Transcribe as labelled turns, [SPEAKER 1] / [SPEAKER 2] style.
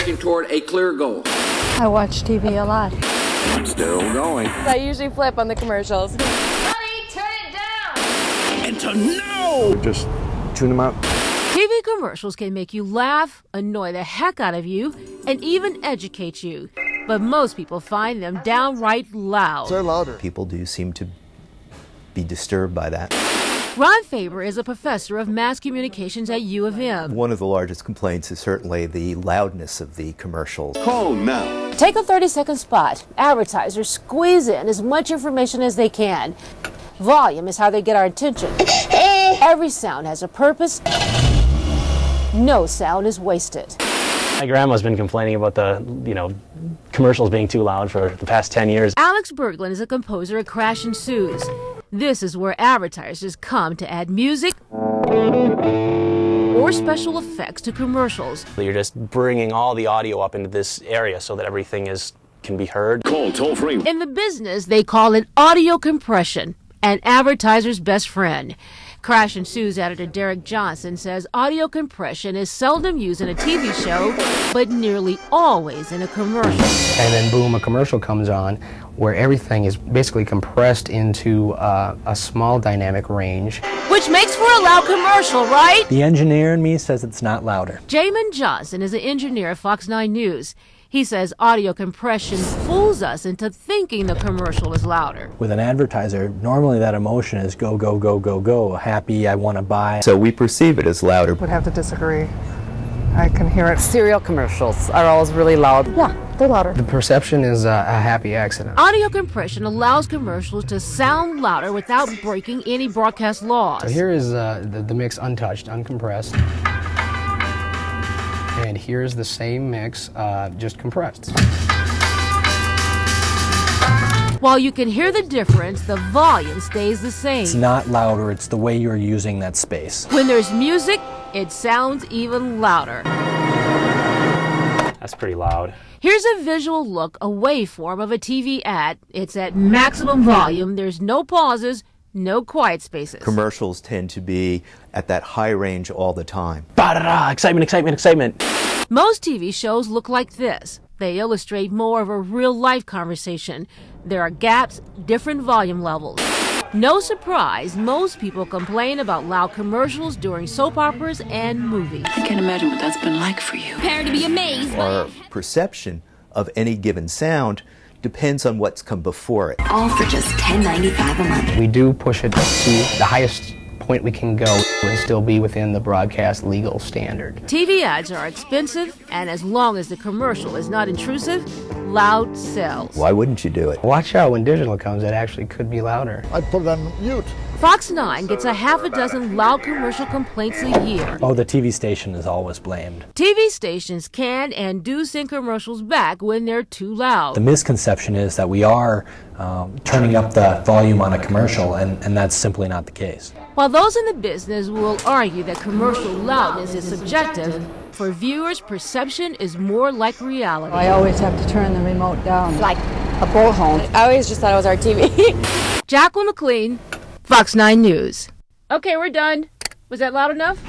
[SPEAKER 1] working toward a clear goal.
[SPEAKER 2] I watch TV a lot.
[SPEAKER 1] Still going.
[SPEAKER 3] I usually flip on the commercials. Honey, turn it down!
[SPEAKER 1] And to know!
[SPEAKER 4] Just tune them out.
[SPEAKER 5] TV commercials can make you laugh, annoy the heck out of you, and even educate you. But most people find them downright loud.
[SPEAKER 4] They're louder.
[SPEAKER 6] People do seem to be disturbed by that.
[SPEAKER 5] Ron Faber is a professor of mass communications at U of M.
[SPEAKER 6] One of the largest complaints is certainly the loudness of the commercials.
[SPEAKER 1] Call now.
[SPEAKER 5] Take a 30-second spot. Advertisers squeeze in as much information as they can. Volume is how they get our attention. Every sound has a purpose. No sound is wasted.
[SPEAKER 7] My grandma's been complaining about the, commercials being too loud for the past 10 years.
[SPEAKER 5] Alex Berglund is a composer at Crash and Sue's. This is where advertisers come to add music or special effects to commercials.
[SPEAKER 7] You're just bringing all the audio up into this area so that everything can be heard.
[SPEAKER 1] Call toll free.
[SPEAKER 5] In the business, they call it audio compression, an advertiser's best friend. Crash and Sue's editor Derek Johnson says audio compression is seldom used in a TV show, but nearly always in a commercial.
[SPEAKER 8] And then boom, a commercial comes on where everything is basically compressed into a small dynamic range.
[SPEAKER 5] Which makes for a loud commercial, right?
[SPEAKER 9] The engineer in me says it's not louder.
[SPEAKER 5] Jamin Johnson is an engineer at Fox 9 News. He says audio compression fools us into thinking the commercial is louder.
[SPEAKER 9] With an advertiser, normally that emotion is go, go, go, go, go, happy, I want to buy.
[SPEAKER 6] So we perceive it as louder.
[SPEAKER 2] Would have to disagree. I can hear it.
[SPEAKER 10] Cereal commercials are always really loud.
[SPEAKER 2] Yeah, they're louder.
[SPEAKER 8] The perception is a happy accident.
[SPEAKER 5] Audio compression allows commercials to sound louder without breaking any broadcast laws.
[SPEAKER 8] So here is the mix untouched, uncompressed. And here's the same mix, just compressed.
[SPEAKER 5] While you can hear the difference, the volume stays the same.
[SPEAKER 9] It's not louder, it's the way you're using that space.
[SPEAKER 5] When there's music, it sounds even louder.
[SPEAKER 7] That's pretty loud.
[SPEAKER 5] Here's a visual look, a waveform of a TV ad. It's at maximum volume. There's no pauses, no quiet spaces.
[SPEAKER 6] Commercials tend to be at that high range all the time.
[SPEAKER 7] Ba-da-da, excitement, excitement, excitement.
[SPEAKER 5] Most TV shows look like this. They illustrate more of a real-life conversation. There are gaps, different volume levels. No surprise, most people complain about loud commercials during soap operas and movies.
[SPEAKER 11] I can't imagine what that's been like for you.
[SPEAKER 3] Prepare to be amazed.
[SPEAKER 6] Our perception of any given sound depends on what's come before it.
[SPEAKER 11] All for just $10.95 a month.
[SPEAKER 8] We do push it to the highest point we can go and still be within the broadcast legal standard.
[SPEAKER 5] TV ads are expensive, and as long as the commercial is not intrusive, loud sells.
[SPEAKER 6] Why wouldn't you do it?
[SPEAKER 8] Watch out, when digital comes, it actually could be louder.
[SPEAKER 4] I'd put it on mute.
[SPEAKER 5] Fox 9 gets a half a dozen loud commercial complaints a year.
[SPEAKER 9] Oh, the TV station is always blamed.
[SPEAKER 5] TV stations can and do send commercials back when they're too loud.
[SPEAKER 9] The misconception is that we are turning up the volume on a commercial, and that's simply not the case.
[SPEAKER 5] While those in the business will argue that commercial loudness is subjective, for viewers, perception is more like reality.
[SPEAKER 2] I always have to turn the remote down.
[SPEAKER 10] It's like a bullhorn. I always just thought it was our TV.
[SPEAKER 5] Jacqueline McLean, Fox 9 News. Okay, we're done. Was that loud enough?